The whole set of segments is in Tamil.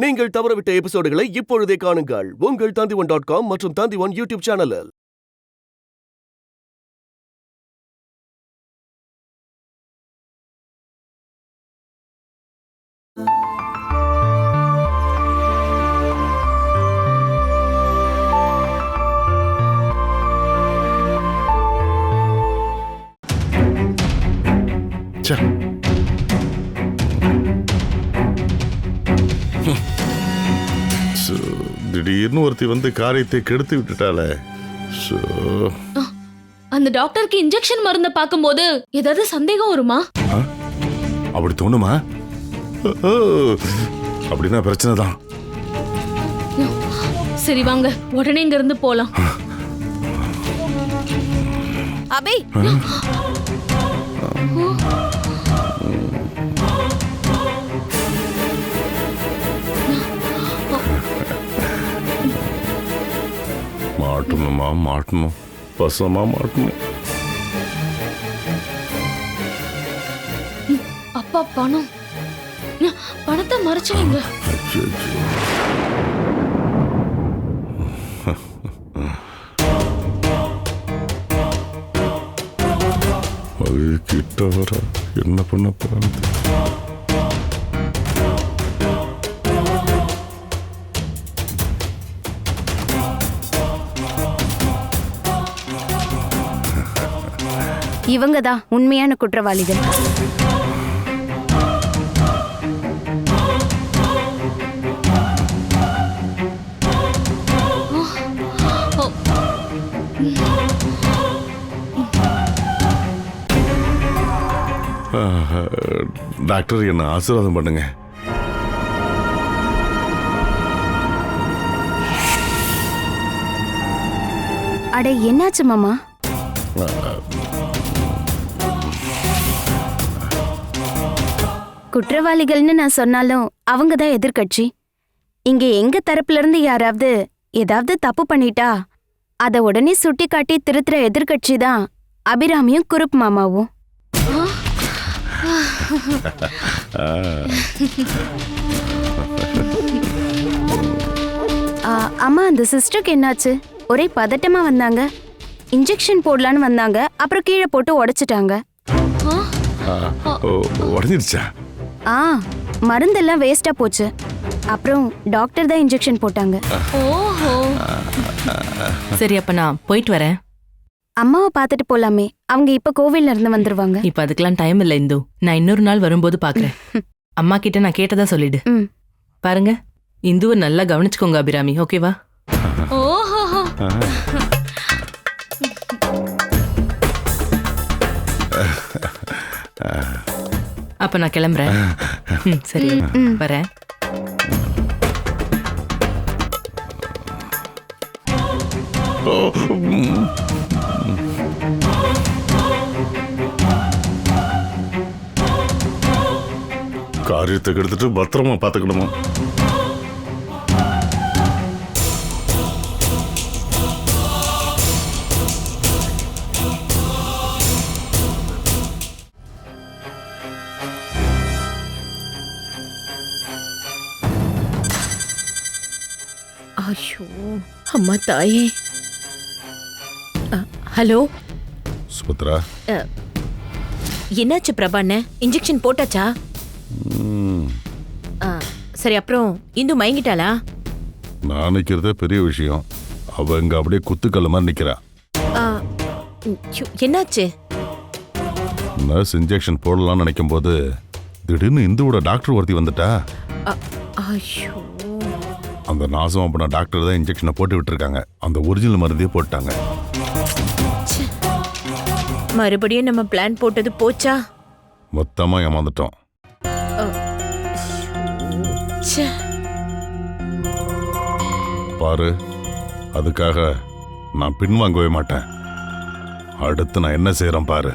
நீங்கள் தவறவிட்ட எபிசோடுகளை இப்பொழுதே காணுங்கள் உங்கள் Tandivan.com மற்றும் Tandivan யூடியூப் சேனலில். திடீர்னு ஒருத்தி வந்து காரியத்தை கெடுத்து விட்டுட்டாளே. அந்த டாக்டருக்கு இன்ஜெக்ஷன் மருந்த பாக்கும்போது ஏதாவது சந்தேகம் வருமா? அப்படி தோணுமா? அப்படின்னா பிரச்சனை தான். சரி வாங்க உடனே இங்க இருந்து போலாம். அபி மாட்டணும் பசமா மாட்டணும். அப்பா பணத்தை மறைச்சிடுங்க. கிட்ட வர என்ன பண்ண போறாங்க? இவங்க தான் உண்மையான குற்றவாளிகள். டாக்டர் என்ன ஆசீர்வாதம் பண்ணுங்க. அட என்னாச்சு மாமா? குற்றவாளிகள்னு நான் சொன்னாலும் அவங்க தான் எதிர்கட்சி. இங்க எங்க தரப்புல இருந்து யாராவது ஏதாவது தப்பு பண்ணிட்டா அத உடனே சுட்டி காட்டி திருத்துற எதிர்கட்சி தான் அபிராமியும் குருப் மாமாவும். அம்மா அந்த சிஸ்டருக்கு என்னாச்சு? ஒரே பதட்டமா வந்தாங்க. இன்ஜெக்ஷன் போடலான்னு வந்தாங்க, அப்புறம் கீழே போட்டு உடைச்சிட்டாங்க. உடஞ்சிருச்சா? மருந்தெல்லாம் வேஸ்டா போச்சு. அப்புறம் டாக்டர் தான் இன்ஜெக்ஷன் போட்டாங்க. ஓஹோ சரி அப்ப நான் போயிட்டு வரேன். அம்மாவை பார்த்துட்டு போலாமே, அவங்க இப்ப கோவில்ல இருந்து வந்துருவாங்க. இப்ப அதுக்கெல்லாம் டைம் இல்ல இந்து, நான் இன்னொரு நாள் வரும்போது பாக்குறேன். அம்மா கிட்ட நான் கேட்டதா சொல்லிடு. பாருங்க இந்துவை நல்லா கவனிச்சுக்கோங்க அபிராமி, ஓகேவா? ஓஹோ அப்ப நான் கிளம்புறேன். சரி வரேன். காரியத்தை கெடுத்துட்டு பத்திரமா பாத்துக்கணுமா? ஐயோ அம்மா தாயே. ஹலோ சுபத்ரா, என்னாச்சு பிரபாண்ண? இன்ஜெக்ஷன் போட்டாச்சா? சரி அப்புறம் இந்து மயங்கிட்டாளா? நான் நிக்கிறதே பெரிய விஷயம், அவ இங்க அப்படியே குத்துக்கல்ல மாதிரி நிக்கிறா. என்னாச்சு? நர்ஸ் இன்ஜெக்ஷன் போடலாம்னு நினைக்கும் போது திடீர்னு இந்துவோட டாக்டர் ஒருத்தி வந்துட்டா. ஐயோ அந்த நாசம் பண்ண டாக்டர் தான் இன்ஜெக்ஷனை போட்டு விட்டுருக்காங்க. அந்த ஒரிஜினல் மருந்தையே போட்டாங்க. மறுபடியும் நம்ம பிளான் போட்டது போச்சா? மொத்தமா ஏமாந்துட்டோம். பாரு, அதுக்காக நான் பின்வாங்கவே மாட்டேன். அடுத்து நான் என்ன செய்யறேன் பாரு.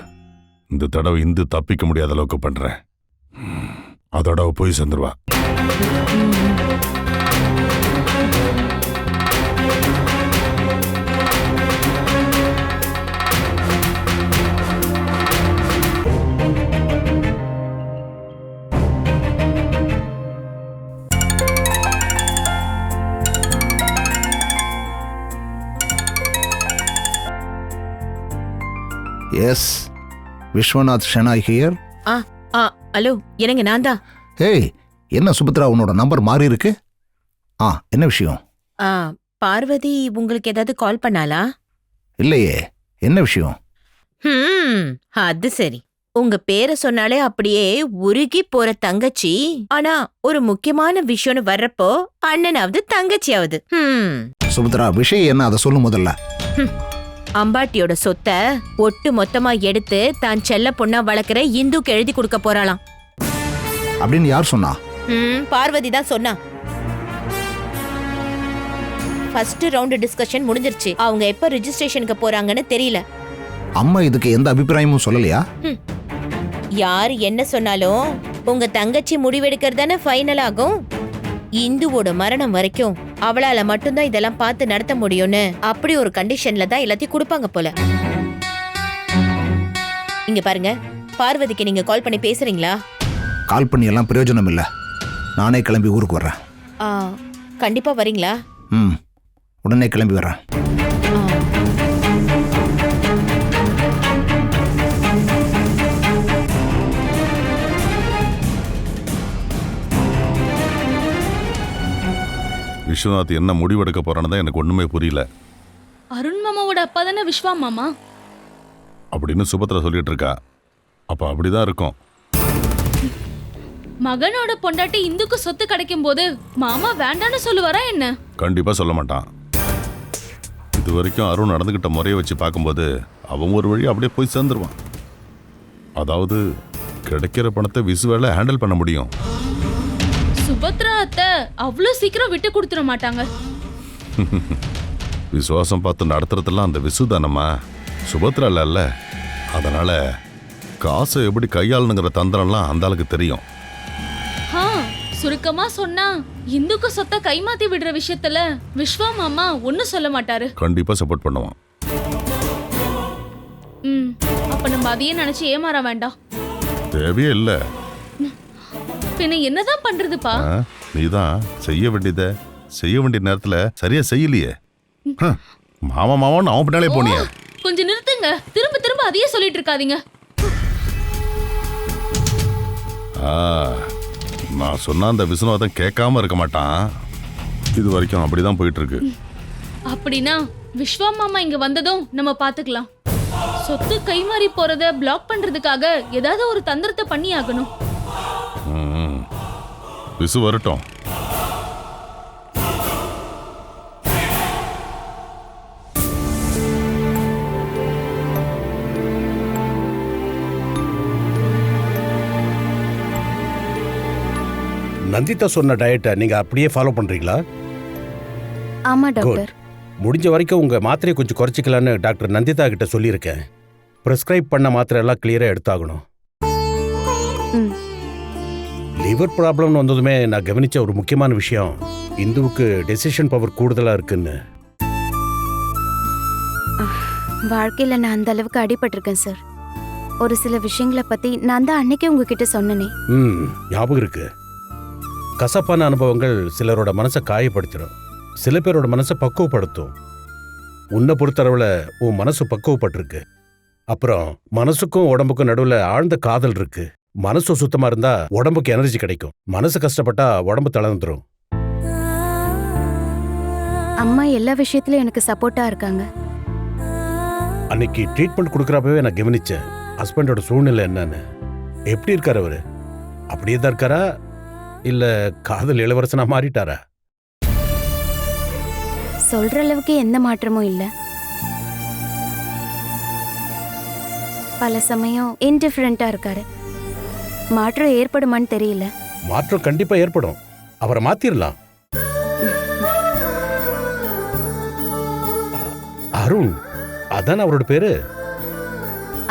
இந்த தடவை இந்து தப்பிக்க முடியாத அளவுக்கு பண்றேன். அதோட போய் சேர்ந்துருவா. Yes, Viswanath Shenoy here. Hello, என்னங்க நான் தான். ஏய், என்ன சுபத்ரா உன்னோட நம்பர் மாறி இருக்கு? என்ன விஷயம்? பார்வதி உங்களுக்கு ஏதாவது கால் பண்ணாளா? இல்லையே, என்ன விஷயம்? அது சரி. உங்க பேரை சொன்னாலே அப்படியே உருகி போற தங்கச்சி. ஆனா ஒரு முக்கியமான விஷயம்னு வர்றப்போ அண்ணனாவது தங்கச்சியாவது. சுபத்ரா, விஷயம் என்ன, அதை சொல்லு முதல்ல. அம்பாட்டியோட சொத்தை ஒட்டு மொத்தமா எடுத்து தான் செல்ல பொண்ணா வளர்க்கிற இந்துக்கு எழுதி கொடுக்க போறாளாம். அப்படின்னு யார் சொன்னா? பார்வதி தான் சொன்னா. ஃபர்ஸ்ட் ரவுண்ட் டிஸ்கஷன் முடிஞ்சிருச்சு. அவங்க எப்ப ரெஜிஸ்ட்ரேஷனுக்கு போறாங்கன்னு தெரியல. அம்மா இதுக்கு எந்த அபிப்பிராயமும் சொல்லலையா? யார் என்ன சொன்னாலும் உங்க தங்கச்சி முடிவெடுக்கிறது தானே ஃபைனல் ஆகும். இந்துவோட மரணம் வரைக்கும் அவளால மட்டும்தான் இதெல்லாம் பார்த்து நடத்த முடியும்னு அப்படி ஒரு கண்டிஷன்ல தான் எல்லாத்தையும் கொடுப்பாங்க போல. இங்க பாருங்க, பார்வதிக்கு நீங்க கால் பண்ணி பேசுறீங்களா? கால் பண்ணி எல்லாம் பிரயோஜனம் இல்லை. நானே கிளம்பி ஊருக்கு வர்றேன். கண்டிப்பா வரீங்களா? உடனே கிளம்பி வர்றேன். விஸ்வநாத் என்ன முடிவெடுக்க போறான்னு தான் எனக்கு ஒண்ணுமே புரியல. அருண் மாமாவோட அப்பா தானே விஸ்வா மாமா அப்படின்னு சுபத்ரா சொல்லிட்டு இருக்கா. அப்ப அப்படிதான் இருக்கும். மகனோட பொண்டாட்டி இந்துக்கு சொத்து கிடைக்கும் போது மாமா வேண்டான்னு சொல்லுவாரா என்ன? கண்டிப்பா சொல்ல மாட்டான். இது வரைக்கும் அருண் நடந்துகிட்ட முறையை வச்சு பார்க்கும்போது அவன் ஒரு வழி அப்படியே போய் சேர்ந்துருவான். அதாவது கிடைக்கிற பணத்தை விசுவால ஹேண்டில் பண்ண முடியும். சுபத்ரா அத்தை அவ்வளவு சீக்கிரம் விட்டு கொடுத்துட மாட்டாங்க. விசுவாசம் பார்த்து நடத்துறதெல்லாம் அந்த விசு தானம்மா, சுபத்ரா இல்ல. அதனால காசை எப்படி கையாளணுங்கிற தந்திரம்லாம் அந்த ஆளுக்கு தெரியும். சுருக்கமா சொன்னா இந்துக்கு சொத்தை கைமாத்தி விடுற விஷயத்துல விஸ்வா மாமா ஒன்னும் சொல்ல மாட்டாரு. கண்டிப்பா சப்போர்ட் பண்ணுவான். அப்ப நம்ம அதையே நினைச்சு ஏமாற வேண்டாம். தேவையே இல்ல. பின்ன என்னதான் பண்றதுப்பா? நீதான் செய்ய வேண்டிய நேரத்துல சரியா செய்யலையே. மாமா மாமான்னு அவன் பின்னாலே போனியே. கொஞ்சம் நிறுத்துங்க. திரும்ப திரும்ப அதையே சொல்லிட்டு இருக்காதீங்க. நான் சொன்ன அந்த விஸ்வநாதன் கேட்காம இருக்க மாட்டான். இது வரைக்கும் அப்படிதான் போயிட்டு இருக்கு. அப்படின்னா விஸ்வா மாமா இங்க வந்ததும் நம்ம பாத்துக்கலாம். சொத்து கைமாறி போறத பிளாக் பண்றதுக்காக ஏதாவது ஒரு தந்திரத்தை பண்ணி ஆகணும். விசு வரட்டும். நந்திதா சொன்ன டயட்டை நீங்க அப்படியே ஃபாலோ பண்றீங்களா? ஆமா டாக்டர். முடிஞ்ச வரைக்கும் உங்க மாத்திரையை கொஞ்சம் குறைச்சிக்கலான்னு டாக்டர் நந்திதா கிட்ட சொல்லியிருக்கேன். பிரிஸ்கிரைப் பண்ண மாத்திரை எல்லாம் கிளியரா எடுத்தாகணும். லிவர் ப்ராப்ளம்னு வந்ததுமே நான் கவனிச்ச ஒரு முக்கியமான விஷயம், இந்துவுக்கு டெசிஷன் பவர் கூடுதலா இருக்குன்னு. வாழ்க்கையில நான் அந்த அளவுக்கு அடிபட்டிருக்கேன் சார். ஒரு சில விஷயங்களை பத்தி நான் தான் அன்னைக்கே உங்ககிட்ட சொன்னனே. ஞாபகம் இருக்கு. கசப்பான அனுபவங்கள் சிலரோட மனசை காயப்படுத்திடும், சில பேரோட மனசை பக்குவப்படுத்தும். உன்னை பொறுத்தளவுல உன் மனசு பக்குவப்பட்டிருக்கு. அப்புறம் மனசுக்கும் உடம்புக்கும் நடுவுல ஆழ்ந்த காதல் இருக்கு. மனசு சுத்தமா இருந்தா உடம்புக்கு எனர்ஜி கிடைக்கும், மனசு கஷ்டப்பட்டா உடம்பு தளர்ந்துரும். அம்மா எல்லா விஷயத்திலும் எனக்கு சப்போர்ட்டா இருக்காங்க. அன்னைக்கு ட்ரீட்மெண்ட் கொடுக்கறப்பவே நான் கவனிச்சேன் ஹஸ்பண்டோட சூழ்நிலை என்னன்னு. எப்படி இருக்காரு அவரு? அப்படியே தான் இருக்காரா இல்ல காதல் இளவரசனா மாறிட்டாரா? சொல்ற அளவுக்கு எந்த மாற்றமும் இல்ல. பல சமயம் இன்டிஃபரண்டா இருக்காரு. மாற்றம் ஏற்படுமான்னு தெரியல. மாற்றம் கண்டிப்பா ஏற்படும். அவரை மாத்திரலாம். அருண், அதான் அவரோட பேரு?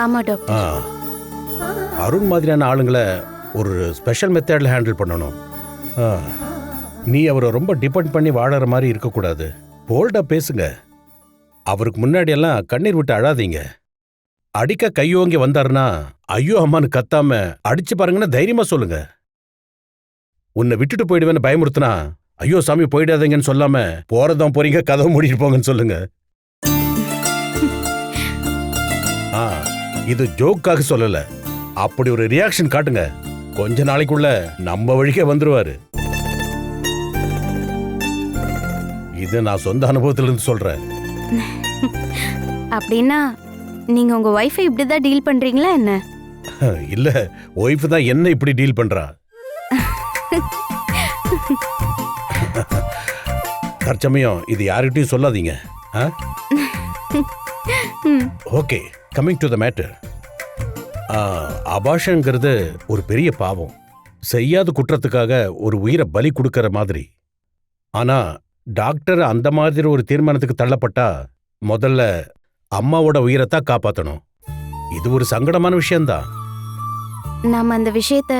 ஆமா டாக்டர். அருண் மாதிரியான ஆளுங்களை ஒரு ஸ்பெஷல் மெத்தட்ல ஹேண்டில் பண்ணணும். நீ அவரை ரொம்ப டிபெண்ட் பண்ணி வாழற மாதிரி இருக்கக்கூடாது. போல்டா பேசுங்க. அவருக்கு முன்னாடி எல்லாம் கண்ணீர் விட்டு அழாதீங்க. அடிக்க கையோங்கி வந்தாருன்னா ஐயோ அம்மான்னு கத்தாம அடிச்சு பாருங்கன்னு தைரியமா சொல்லுங்க. உன்னை விட்டுட்டு போயிடுவேன்னு பயமுறுத்தினா ஐயோ சாமி போயிடாதீங்கன்னு சொல்லாம போறதான் போறீங்க, கதவு மூடிட்டு போங்கன்னு சொல்லுங்க. இது ஜோக்காக சொல்லல. அப்படி ஒரு ரியாக்ஷன் காட்டுங்க, கொஞ்ச நாளைக்குள்ள நம்ம வழிக்கே வந்துருவாரு. இது நான் சொந்த அனுபவத்துல இருந்து சொல்றேன். அப்படின்னா நீங்க உங்க ஒய்ஃபை இப்படிதான் டீல் பண்றீங்களா என்ன? இல்ல, ஒய்ஃப் தான் என்ன இப்படி டீல் பண்றா. தற்சமயம் இது யார்கிட்டயும் சொல்லாதீங்க. Okay, coming to the matter. அபாஷங்கிறது ஒரு பெரிய பாவம். செய்யாத குற்றத்துக்காக ஒரு உயிரை பலி கொடுக்கற மாதிரி. ஆனா டாக்டர் அந்த மாதிரி ஒரு தீர்மானத்துக்கு தள்ளப்பட்டா முதல்ல அம்மாவோட உயிரைத்தான் காப்பாத்தணும். இது ஒரு சங்கடமான விஷயம்தான். நாம அந்த விஷயத்த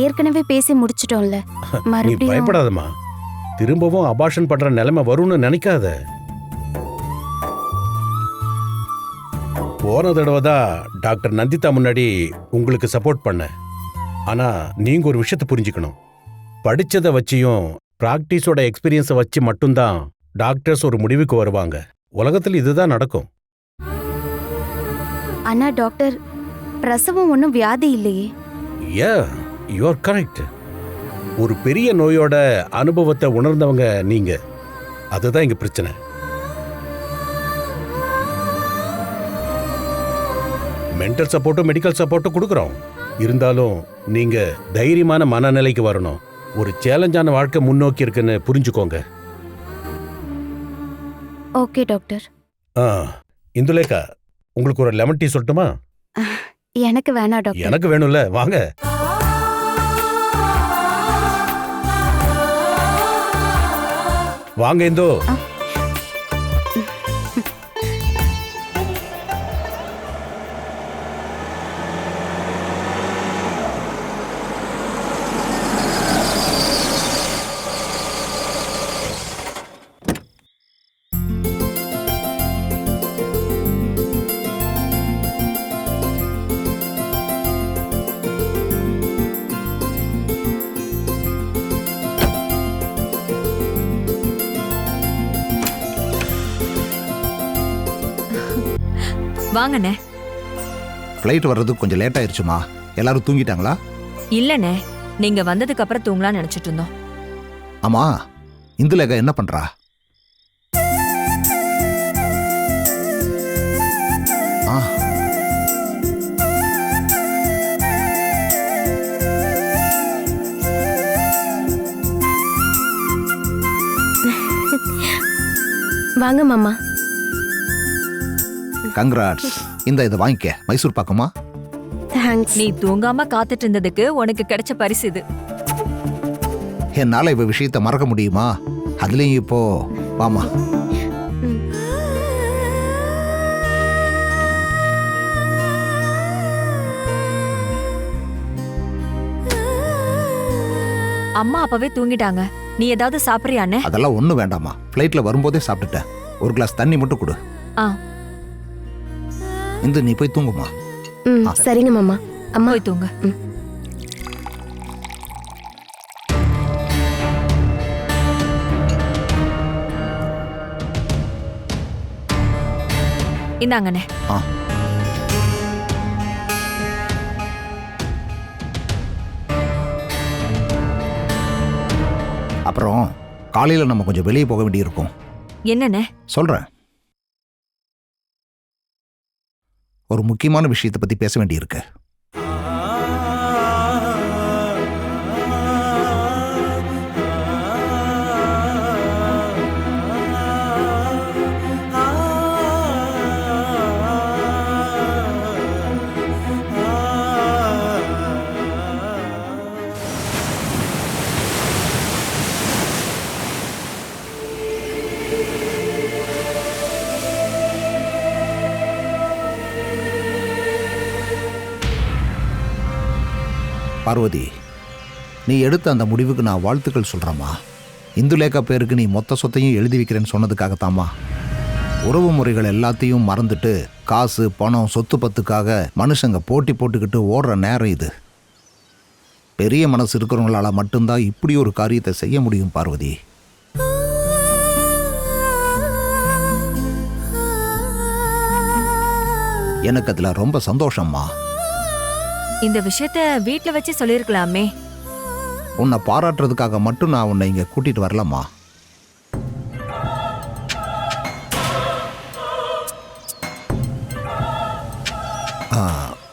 ஏற்கனவே பேசி முடிச்சிட்டோம்ல. நீ மறுபடியும் பயப்படாதம்மா. திரும்பவும் அபார்ஷன் பண்ற நிலைமை வரும்னு நினைக்காத. போன தடவை தான் டாக்டர் நந்திதா முன்னாடி உங்களுக்கு சப்போர்ட் பண்ண. ஆனா நீங்க ஒரு விஷயத்தை புரிஞ்சுக்கணும். படிச்சதை வச்சியும் பிராக்டிஸோட எக்ஸ்பீரியன்ஸை வச்சு மட்டும்தான் டாக்டர்ஸ் ஒரு முடிவுக்கு வருவாங்க. உலகத்தில் இதுதான் நடக்கும். ஆனா டாக்டர், பிரசவம் ஒன்றும் வியாதி இல்லையே. யா, யூ ஆர் கரெக்ட். ஒரு பெரிய நோயோட அனுபவத்தை உணர்ந்தவங்க நீங்க. அதுதான் இங்க பிரச்சனை. மென்டல் சப்போர்ட்டும் மெடிக்கல் சப்போர்ட்டும் கொடுக்குறோம். இருந்தாலும் நீங்க தைரியமான மனநிலைக்கு வரணும். ஒரு சேலஞ்சான வாழ்க்கை முன்னோக்கி இருக்குன்னு புரிஞ்சுக்கோங்க. Okay doctor. இந்துலேகா, உங்களுக்கு ஒரு லெமன் டீ சொல்லட்டுமா? எனக்கு வேணாம் டாக்டர். எனக்கு வேணும்ல, வாங்க. வாங்க இந்தோ. வாங்கண்ணே. ஃப்ளைட் வர்றதுக்கு கொஞ்சம் லேட் ஆயிருச்சுமா. எல்லாரும் தூங்கிட்டாங்களா? இல்லண்ணே, நீங்க வந்ததுக்கு அப்புறம் தூங்கலாம்னு நினைச்சிட்டு இருந்தோம். ஆமா, இந்துலேகா என்ன பண்றா? ஆ, வாங்க மாமா. கங்க்ராட்ஸ். இதை வாங்கிக்க. மைசூர் பாக்குமா? தேங்க்ஸ். நீ தூங்காம காத்துட்டு இருந்ததுக்கு உனக்கு கிடைச்ச பரிசு இது. என்னால இவ விஷயத்தை மறக்க முடியுமா? அதுலயும் இப்போ வாமா. அம்மா அப்பவே தூங்கிட்டாங்க. நீ ஏதாவது சாப்பிடுறியாண்ணே? அதெல்லாம் ஒண்ணும் வேண்டாமா. ஃப்ளைட்ல வரும்போதே சாப்பிட்டுட்டேன். ஒரு கிளாஸ் தண்ணி மட்டும் கொடு. ஆ, இந்த நீ போய் தூங்குமா. சரிங்க மாமா. அம்மா போய் தூங்க. இந்தாங்கண்ணே. ஆ, அப்புறம் காலையில நம்ம கொஞ்சம் வெளியே போக வேண்டியிருக்கும். என்னண்ணே? சொல்றேன். ஒரு முக்கியமான விஷயத்தை பத்தி பேச வேண்டியிருக்கு. பார்வதி, நீ எடுத்த அந்த முடிவுக்கு நான் வாழ்த்துக்கள் சொல்கிறேம்மா. இந்துலேகா பேருக்கு நீ மொத்த சொத்தையும் எழுதி வைக்கிறேன்னு சொன்னதுக்காகத்தாம்மா. உறவு முறைகள் எல்லாத்தையும் மறந்துட்டு காசு பணம் சொத்து பத்துக்காக மனுஷங்க போட்டி போட்டுக்கிட்டு ஓடுற நேரம் இது. பெரிய மனசு இருக்கிறவங்களால மட்டும்தான் இப்படி ஒரு காரியத்தை செய்ய முடியும் பார்வதி. எனக்கு அதுல ரொம்ப சந்தோஷம்மா. இந்த விஷயத்த வீட்ல வச்சு சொல்லிருக்கலாமே. உன்னை பாராட்டுறதுக்காக மட்டும் நான் உன்னை இங்க கூட்டிட்டு வரலம்மா.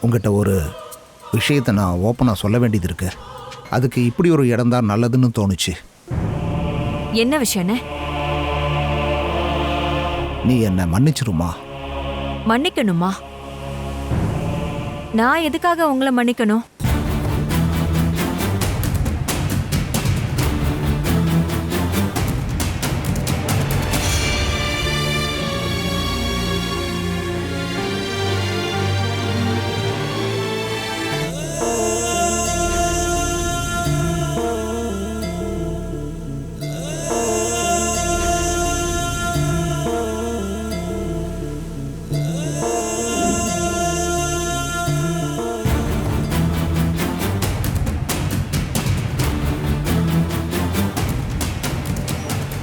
உங்ககிட்ட ஒரு விஷயத்தை நான் ஓப்பனாக சொல்ல வேண்டியது இருக்கு. அதுக்கு இப்படி ஒரு இடம் தான் நல்லதுன்னு தோணுச்சு. என்ன விஷயம்னு? நீ என்னை மன்னிச்சிருமா? மன்னிக்கணுமா? நான் எதுக்காக உங்களை மன்னிக்கணும்?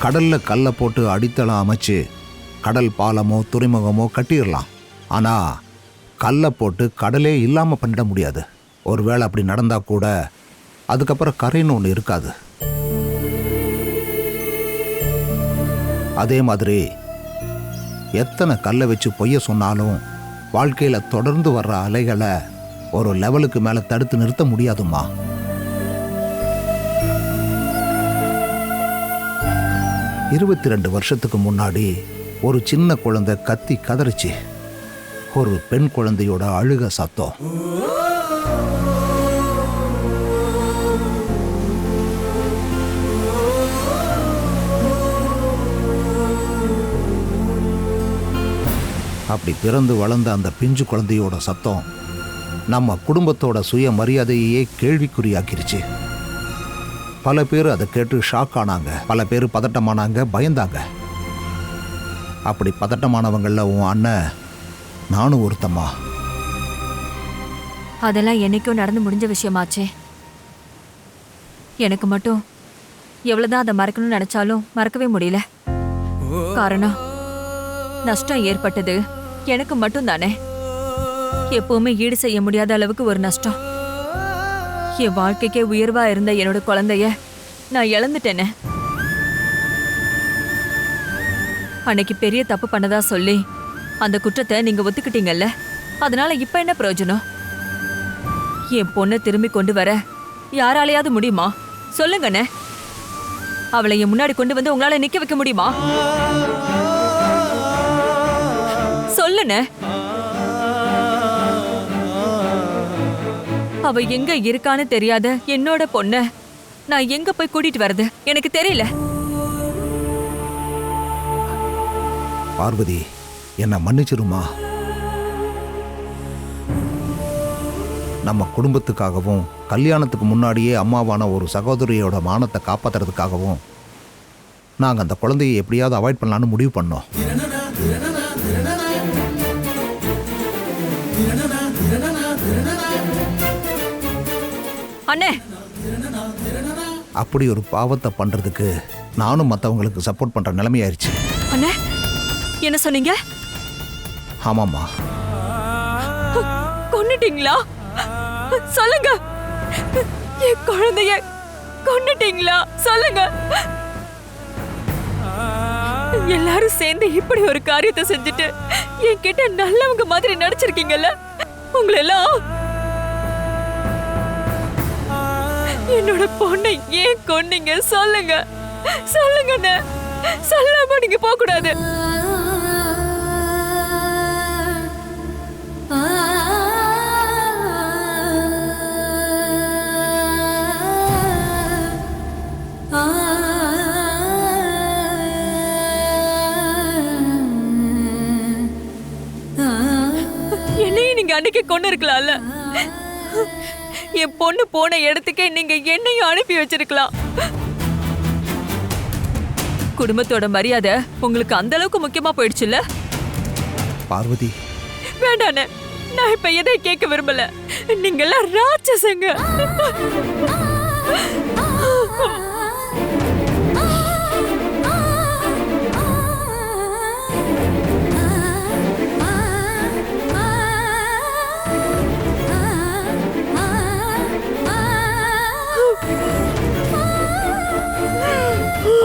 கடல்ல கல்லை போட்டு அடித்தளம் அமைச்சு கடல் பாலமோ துறைமுகமோ கட்டிடலாம். ஆனால் கல்லை போட்டு கடலே இல்லாமல் பண்ணிட முடியாது. ஒருவேளை அப்படி நடந்தால் கூட அதுக்கப்புறம் கரைன்னு ஒன்று இருக்காது. அதே மாதிரி எத்தனை கல்லை வச்சு பொய்ய சொன்னாலும் வாழ்க்கையில் தொடர்ந்து வர்ற அலைகளை ஒரு லெவலுக்கு மேலே தடுத்து நிறுத்த முடியாதுமா. 22 வருஷத்துக்கு முன்னாடி ஒரு சின்ன குழந்தை கத்தி கதறிச்சு. ஒரு பெண் குழந்தையோட அழுக சத்தம். அப்படி பிறந்து வளர்ந்த அந்த பிஞ்சு குழந்தையோட சத்தம் நம்ம குடும்பத்தோட சுய மரியாதையே கேள்விக்குறியாக்கிருச்சு. பல பேர் அதை கேட்டு ஷாக் ஆனாங்க. பல பேர் பதட்டமானாங்க, பயந்தாங்க. அப்படி பதட்டமானவங்களில் உன் அண்ணன் நானும் ஒருத்தம்மா. அதெல்லாம் என்னைக்கும் நடந்து முடிஞ்ச விஷயமாச்சே. எனக்கு மட்டும் எவ்வளவுதான் அதை மறக்கணும்னு நினைச்சாலும் மறக்கவே முடியல. காரணம், நஷ்டம் ஏற்பட்டது எனக்கு மட்டும் தானே. எப்பவுமே ஈடு செய்ய முடியாத அளவுக்கு ஒரு நஷ்டம். என் வாழ்க்கைக்கே உயர்வா இருந்த என்னோட குழந்தைய நான் இழந்துட்டேனே. அன்னைக்கு பெரிய தப்பு பண்ணதா சொல்லி அந்த குற்றத்தை நீங்க ஒத்துக்கிட்டீங்கல்ல. அதனால இப்ப என்ன பிரயோஜனம்? என் பொண்ணை திரும்பி கொண்டு வர யாராலையாவது முடியுமா? சொல்லுங்கண்ணே. அவளை என் முன்னாடி கொண்டு வந்து உங்களால நிக்க வைக்க முடியுமா? சொல்லுண்ணே. அவ எங்க இருக்கான்னு தெரியாத என்னோட பொண்ண நான் எங்க போய் கூட்டிட்டு வர்றது எனக்கு தெரியல. பார்வதி, என்ன மன்னிச்சிருமா. நம்ம குடும்பத்துக்காகவும் கல்யாணத்துக்கு முன்னாடியே அம்மாவான ஒரு சகோதரியோட மானத்தை காப்பாத்துறதுக்காகவும் நாங்கள் அந்த குழந்தையை எப்படியாவது அவாய்ட் பண்ணலான்னு முடிவு பண்ணோம். அண்ணே, அப்படி ஒரு பாவத்தை பண்றதுக்கு நானும் மற்றவங்களுக்கு சப்போர்ட் பண்ற நிலைமையாயிருச்சு. அண்ணே, என்ன சொன்னீங்க? ஆமாம்மா. கொன்னுட்டீங்களா? சொல்லுங்க. என் குழந்தைய கொன்னுட்டீங்களா? சொல்லுங்க. எல்லாரும் சேர்ந்து இப்படி ஒரு காரியத்தை செஞ்சுட்டு என்கிட்ட நல்லவங்க மாதிரி நடிச்சிருக்கீங்கல்ல. உங்களெல்லாம் என்னோட பொண்ணை ஏன் கொன்னீங்க? சொல்லுங்க, சொல்லுங்க. சொல்லாம நீங்க போக கூடாது. என்னையும் நீங்க அன்னைக்கு கொண்டு இருக்கலாம்ல. என் பொண்ணு போன இடத்துக்கே நீங்க என்னையும் அனுப்பி வச்சிருக்கலாம். குடும்பத்தோட மரியாதை உங்களுக்கு அந்த அளவுக்கு முக்கியமா போயிடுச்சுல்ல? பார்வதி, வேண்டானே, நான் இப்ப எதை கேட்க விரும்பல. நீங்க எல்லாம் ராட்சசங்க.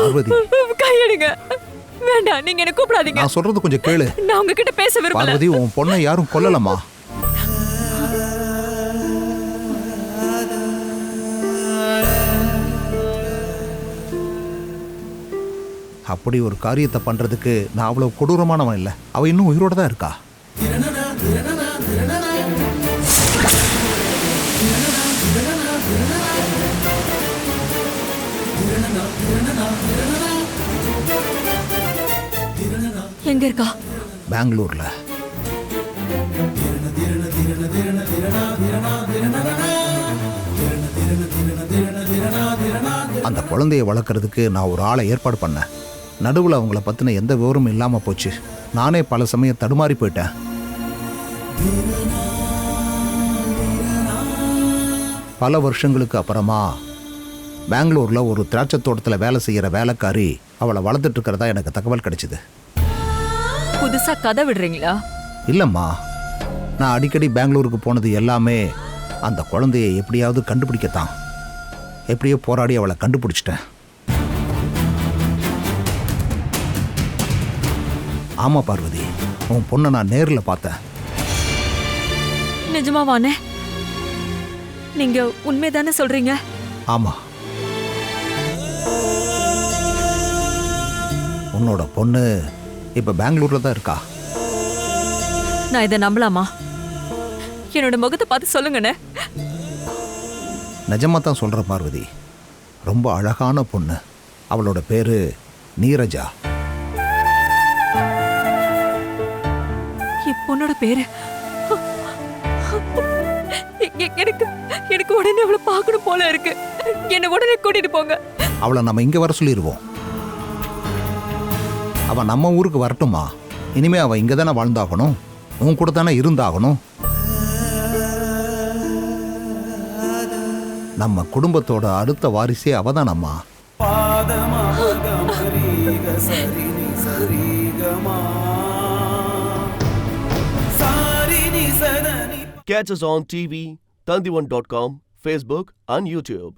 பார்வதி கையெடுங்க. வேண்டாம், நீங்க என்ன கூப்பிடாதீங்க. நான் சொல்றது கொஞ்சம் கேளு. நான் உங்ககிட்ட பேச விரும்பல. பார்வதி, உன் பொண்ணை யாரும் கொல்லலம்மா. அப்படி ஒரு காரியத்தை பண்றதுக்கு நான் அவ்வளவு கொடூரமானவன் இல்லை. அவ இன்னும் உயிரோட தான் இருக்கா. எங்க இருக்கா? பெங்களூர்ல. அந்த குழந்தைய வளர்க்கறதுக்கு நான் ஒரு ஆளை ஏற்பாடு பண்ணேன். நடுவில் அவங்கள பற்றின எந்த விவரமும் இல்லாமல் போச்சு. நானே பல சமயம் தடுமாறி போயிட்டேன். பல வருஷங்களுக்கு அப்புறமா பெங்களூரில் ஒரு திராட்சை தோட்டத்தில் வேலை செய்கிற வேலைக்காரி அவளை வளர்த்துட்டு இருக்கிறதா எனக்கு தகவல் கிடைச்சிது. புதுசா கதை விடுறீங்களா? இல்லைம்மா, நான் அடிக்கடி பெங்களூருக்கு போனது எல்லாமே அந்த குழந்தைய எப்படியாவது கண்டுபிடிக்கத்தான். எப்படியோ போராடி அவளை கண்டுபிடிச்சிட்டேன். ஆமா பார்வதி, உன் பொண்ணை நான் நேரில் பார்த்தேன். நிஜமாவானே? நீங்க உண்மைதானே சொல்றீங்க? ஆமா, உன்னோட பொண்ணு இப்ப பெங்களூர்ல தான் இருக்கா. நான் இதை நம்பலாமா? என்னோட முகத்தை பார்த்து சொல்லுங்கண்ணே. நிஜமா தான் சொல்ற பார்வதி. ரொம்ப அழகான பொண்ணு. அவளோட பேரு நீரஜா. என் பொண்ணோட பேரு எனக்கு எனக்கு உடனே அவளை பார்க்கணும் போல இருக்கு. என்ன உடனே கூட்டிட்டு போங்க. அவளை நம்ம இங்க வர சொல்லிடுவோம். அவ நம்ம ஊருக்கு வரட்டுமா? இனிமே அவ இங்க தானே வாழ்ந்தாகணும், உன் கூட தானே இருந்தாகணும். நம்ம குடும்பத்தோட அடுத்த வாரிசே அவதானம்மா. Catch us on TV, Tandivan.com, Facebook and YouTube.